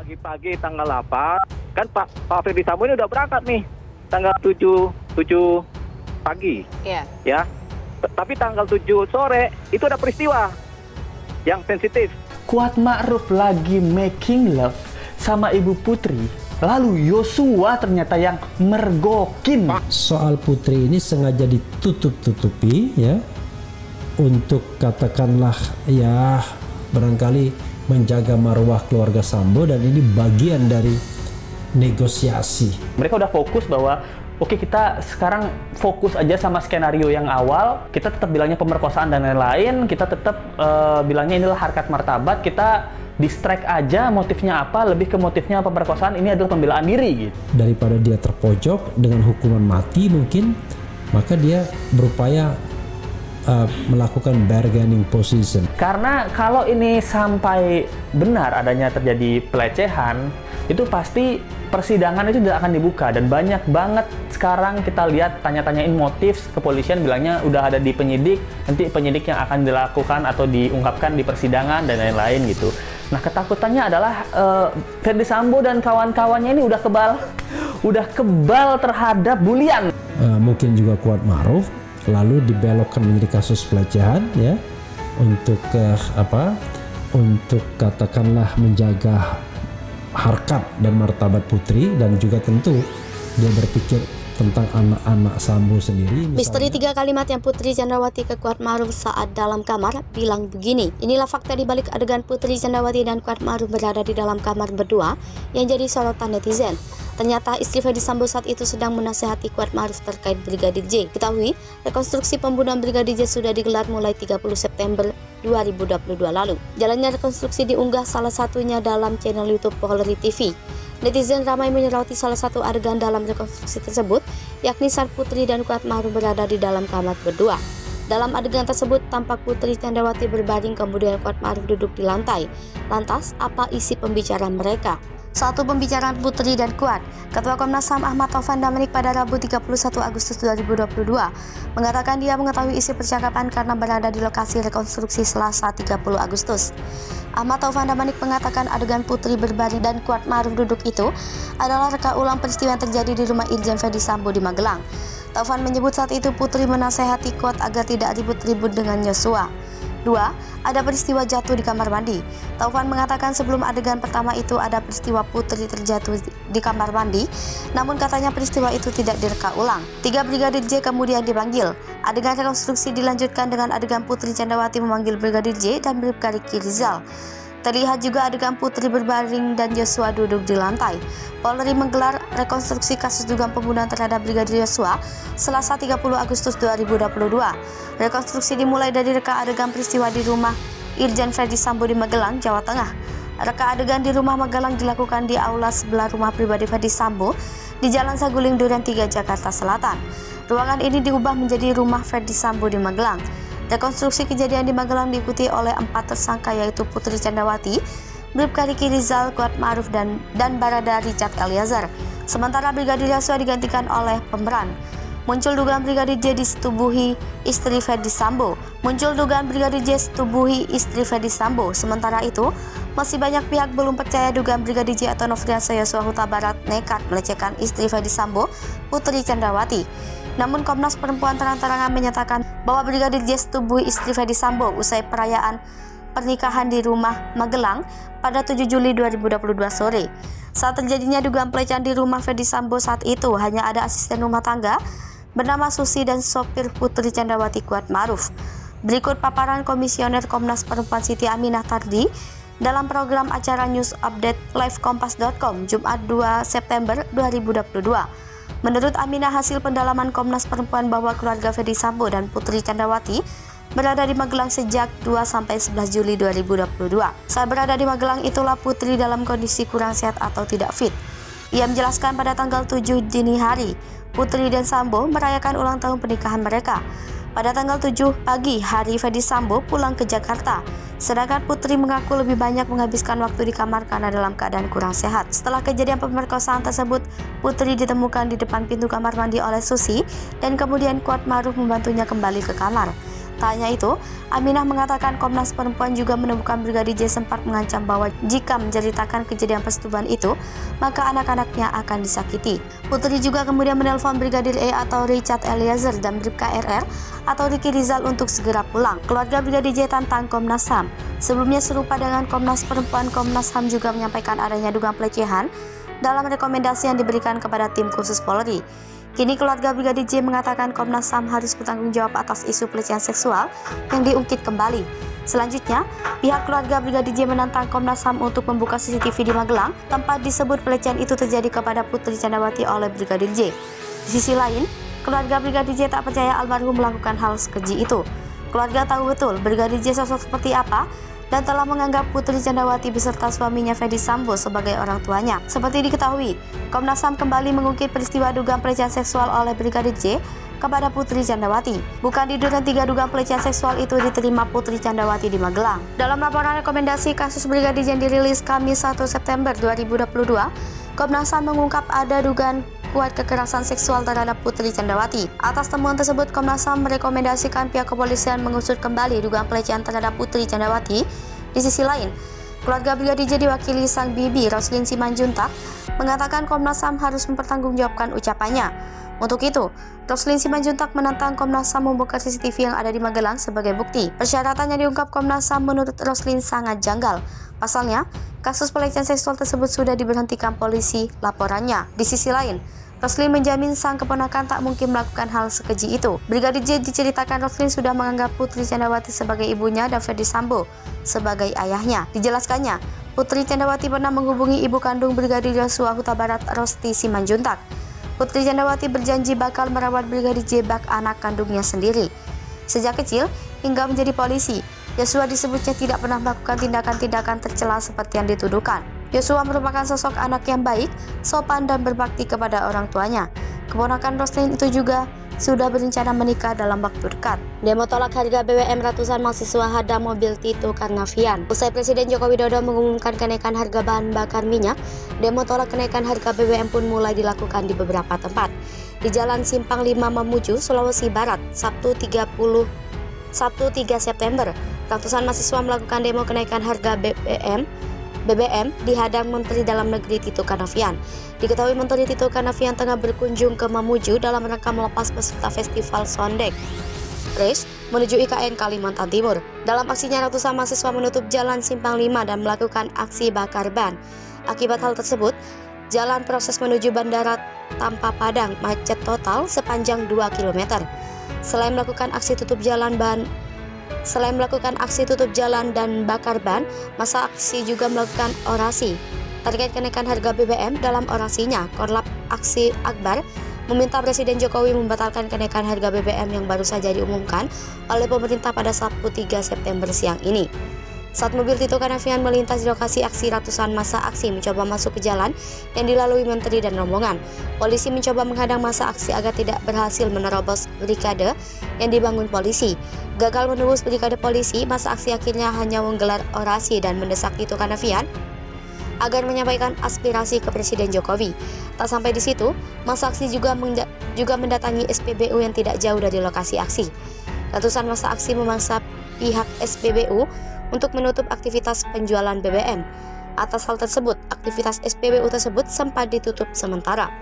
Pagi-pagi tanggal 8, kan Pak Ferdi Sambo ini udah berangkat nih, tanggal 7 pagi. Iya. Ya. Tapi tanggal 7 sore itu ada peristiwa yang sensitif. Kuat Ma'ruf lagi making love sama Ibu Putri, lalu Yosua ternyata yang mergokin. Soal Putri ini sengaja ditutup-tutupi ya, untuk katakanlah ya barangkali menjaga marwah keluarga Sambo, dan ini bagian dari negosiasi. Mereka udah fokus bahwa oke, kita sekarang fokus aja sama skenario yang awal. Kita tetap bilangnya pemerkosaan dan lain-lain. Kita tetap bilangnya inilah harkat martabat. Kita distract aja motifnya apa, lebih ke motifnya pemerkosaan, ini adalah pembelaan diri gitu. Daripada dia terpojok dengan hukuman mati mungkin, maka dia berupaya melakukan bargaining position. Karena kalau ini sampai benar adanya terjadi pelecehan, itu pasti persidangan itu tidak akan dibuka, dan banyak banget sekarang kita lihat tanya-tanyain motif, kepolisian bilangnya udah ada di penyidik, nanti penyidik yang akan dilakukan atau diungkapkan di persidangan dan lain-lain gitu. Nah, ketakutannya adalah Ferdi Sambo dan kawan-kawannya ini udah kebal terhadap bulian. Mungkin juga Kuat Ma'ruf lalu dibelokkan menjadi kasus pelecehan ya, untuk untuk katakanlah menjaga harkat dan martabat Putri, dan juga tentu dia berpikir tentang anak-anak Sambo sendiri. Misteri 3 kalimat yang Putri Candrawati ke Kuat Ma'ruf saat dalam kamar bilang begini. Inilah fakta di balik adegan Putri Candrawati dan Kuat Ma'ruf berada di dalam kamar berdua yang jadi sorotan netizen. Ternyata istri Ferdi Sambo saat itu sedang menasehati Kuat Ma'ruf terkait Brigadir J. Ketahui, rekonstruksi pembunuhan Brigadir J sudah digelar mulai 30 September 2022 lalu. Jalannya rekonstruksi diunggah salah satunya dalam channel YouTube Polri TV. Netizen ramai menyoroti salah satu adegan dalam rekonstruksi tersebut, yakni saat Putri dan Kuat Ma'ruf berada di dalam kamar berdua. Dalam adegan tersebut, tampak Putri Candrawati berbaring, kemudian Kuat Ma'ruf duduk di lantai. Lantas, apa isi pembicaraan mereka? Satu pembicaraan Putri dan Kuat. Ketua Komnas HAM Ahmad Taufan Damanik pada Rabu 31 Agustus 2022 mengatakan dia mengetahui isi percakapan karena berada di lokasi rekonstruksi Selasa 30 Agustus. Ahmad Taufan Damanik mengatakan adegan Putri berbaring dan Kuat Ma'ruf duduk itu adalah reka ulang peristiwa yang terjadi di rumah Irjen Ferdi Sambo di Magelang. Taufan menyebut saat itu Putri menasehati Kuat agar tidak ribut-ribut dengan Yosua. 2. Ada peristiwa jatuh di kamar mandi. Taufan mengatakan sebelum adegan pertama itu ada peristiwa Putri terjatuh di kamar mandi, namun katanya peristiwa itu tidak direka ulang. 3. Brigadir J kemudian dipanggil. Adegan rekonstruksi dilanjutkan dengan adegan Putri Candrawati memanggil Brigadir J dan Bribka Riki Rizal. Terlihat juga adegan Putri berbaring dan Yosua duduk di lantai. Polri menggelar rekonstruksi kasus dugaan pembunuhan terhadap Brigadir Yosua Selasa 30 Agustus 2022. Rekonstruksi dimulai dari reka adegan peristiwa di rumah Irjen Ferdi Sambo di Magelang, Jawa Tengah. Reka adegan di rumah Magelang dilakukan di aula sebelah rumah pribadi Ferdi Sambo di Jalan Saguling Duren 3, Jakarta Selatan. Ruangan ini diubah menjadi rumah Ferdi Sambo di Magelang. Rekonstruksi kejadian di Magelang diikuti oleh 4 tersangka, yaitu Putri Candrawati, Bribka Riki Rizal, Kuat Ma'ruf dan Barada Richard Eliezer. Sementara Brigadir Yosua digantikan oleh pemeran. Muncul dugaan Brigadir J disetubuhi istri Ferdi Sambo. Sementara itu, masih banyak pihak belum percaya dugaan Brigadir J atau Nofriansah Yosua Huta Barat nekat melecehkan istri Ferdi Sambo, Putri Candrawati. Namun Komnas Perempuan terang-terangan menyatakan bahwa Brigadir J setubuhi istri Ferdi Sambo usai perayaan pernikahan di rumah Magelang pada 7 Juli 2022 sore. Saat terjadinya dugaan pelecehan di rumah Ferdi Sambo saat itu hanya ada asisten rumah tangga bernama Susi dan sopir Putri Candrawati Kuat Ma'ruf. Berikut paparan Komisioner Komnas Perempuan Siti Aminah Tardi dalam program acara News Update Live Kompas.com Jumat 2 September 2022. Menurut Aminah, hasil pendalaman Komnas Perempuan bahwa keluarga Ferdi Sambo dan Putri Candrawati berada di Magelang sejak 2-11 Juli 2022. Saat berada di Magelang itulah Putri dalam kondisi kurang sehat atau tidak fit. Ia menjelaskan pada tanggal 7 dini hari, Putri dan Sambo merayakan ulang tahun pernikahan mereka. Pada tanggal 7 pagi hari, Ferdi Sambo pulang ke Jakarta, sedangkan Putri mengaku lebih banyak menghabiskan waktu di kamar karena dalam keadaan kurang sehat. Setelah kejadian pemerkosaan tersebut, Putri ditemukan di depan pintu kamar mandi oleh Susi dan kemudian Kuat Ma'ruf membantunya kembali ke kamar. tanya itu, Aminah mengatakan Komnas Perempuan juga menemukan Brigadir J sempat mengancam bahwa jika menceritakan kejadian persetubuhan itu, maka anak-anaknya akan disakiti. Putri juga kemudian menelpon Brigadir E atau Richard Eliezer dan Bribka RR atau Ricky Rizal untuk segera pulang. Keluarga Brigadir J tantang Komnas HAM. Sebelumnya serupa dengan Komnas Perempuan, Komnas HAM juga menyampaikan adanya dugaan pelecehan dalam rekomendasi yang diberikan kepada tim khusus Polri. Kini keluarga Brigadir J mengatakan Komnas HAM harus bertanggung jawab atas isu pelecehan seksual yang diungkit kembali. Selanjutnya, pihak keluarga Brigadir J menantang Komnas HAM untuk membuka CCTV di Magelang, tempat disebut pelecehan itu terjadi kepada Putri Candrawati oleh Brigadir J. Di sisi lain, keluarga Brigadir J tak percaya almarhum melakukan hal sekeji itu. Keluarga tahu betul Brigadir J sosok seperti apa dan telah menganggap Putri Candrawati beserta suaminya Ferdy Sambo sebagai orang tuanya. Seperti diketahui, Komnas HAM kembali mengungkit peristiwa dugaan pelecehan seksual oleh Brigadir J kepada Putri Candrawati. Bukan di duren 3 dugaan pelecehan seksual itu diterima Putri Candrawati di Magelang. Dalam laporan rekomendasi kasus Brigadir J yang dirilis Kamis 1 September 2022, Komnas HAM mengungkap ada dugaan kuat kekerasan seksual terhadap Putri Candrawati. Atas temuan tersebut, Komnas HAM merekomendasikan pihak kepolisian mengusut kembali dugaan pelecehan terhadap Putri Candrawati. Di sisi lain, keluarga Brigadir J diwakili sang bibi Roslin Simanjuntak mengatakan Komnas HAM harus mempertanggungjawabkan ucapannya. Untuk itu, Roslin Simanjuntak menantang Komnas HAM membuka CCTV yang ada di Magelang sebagai bukti. Persyaratan yang diungkap Komnas HAM menurut Roslin sangat janggal. Pasalnya, kasus pelecehan seksual tersebut sudah diberhentikan polisi laporannya. Di sisi lain, Roslin menjamin sang keponakan tak mungkin melakukan hal sekeji itu. Brigadir J diceritakan Roslin sudah menganggap Putri Candrawati sebagai ibunya dan Ferdy Sambo sebagai ayahnya. Dijelaskannya, Putri Candrawati pernah menghubungi ibu kandung Brigadir Yosua Huta Barat Rosti Simanjuntak. Putri Candrawati berjanji bakal merawat Brigadir J bak anak kandungnya sendiri. Sejak kecil hingga menjadi polisi, Yosua disebutnya tidak pernah melakukan tindakan-tindakan tercela seperti yang dituduhkan. Yosua merupakan sosok anak yang baik, sopan dan berbakti kepada orang tuanya. Keponakan Roslin itu juga sudah berencana menikah dalam waktu dekat. Demo tolak harga BBM, ratusan mahasiswa hadang mobil Tito Karnavian. Usai Presiden Joko Widodo mengumumkan kenaikan harga bahan bakar minyak, demo tolak kenaikan harga BBM pun mulai dilakukan di beberapa tempat. Di Jalan Simpang 5 Mamuju, Sulawesi Barat, Sabtu 3 September, ratusan mahasiswa melakukan demo kenaikan harga BBM dihadang Menteri Dalam Negeri Tito Karnavian. Diketahui Menteri Tito Karnavian tengah berkunjung ke Mamuju dalam rangka melepas peserta festival Sondek Race menuju IKN Kalimantan Timur. Dalam aksinya, ratusan mahasiswa menutup Jalan Simpang 5 dan melakukan aksi bakar ban. Akibat hal tersebut, jalan proses menuju Bandara Tampa Padang macet total sepanjang 2 km. Selain melakukan aksi tutup jalan dan bakar ban, masa aksi juga melakukan orasi terkait kenaikan harga BBM. Dalam orasinya, Korlap Aksi Akbar meminta Presiden Jokowi membatalkan kenaikan harga BBM yang baru saja diumumkan oleh pemerintah pada Sabtu 3 September siang ini. Saat mobil Tito Karnavian melintas di lokasi aksi, ratusan massa aksi mencoba masuk ke jalan yang dilalui menteri dan rombongan. Polisi mencoba menghadang massa aksi agar tidak berhasil menerobos barikade yang dibangun polisi. Gagal menembus barikade polisi, massa aksi akhirnya hanya menggelar orasi dan mendesak Tito Karnavian agar menyampaikan aspirasi ke Presiden Jokowi. Tak sampai di situ, massa aksi juga mendatangi SPBU yang tidak jauh dari lokasi aksi. Ratusan massa aksi memaksa pihak SPBU untuk menutup aktivitas penjualan BBM. Atas hal tersebut, aktivitas SPBU tersebut sempat ditutup sementara.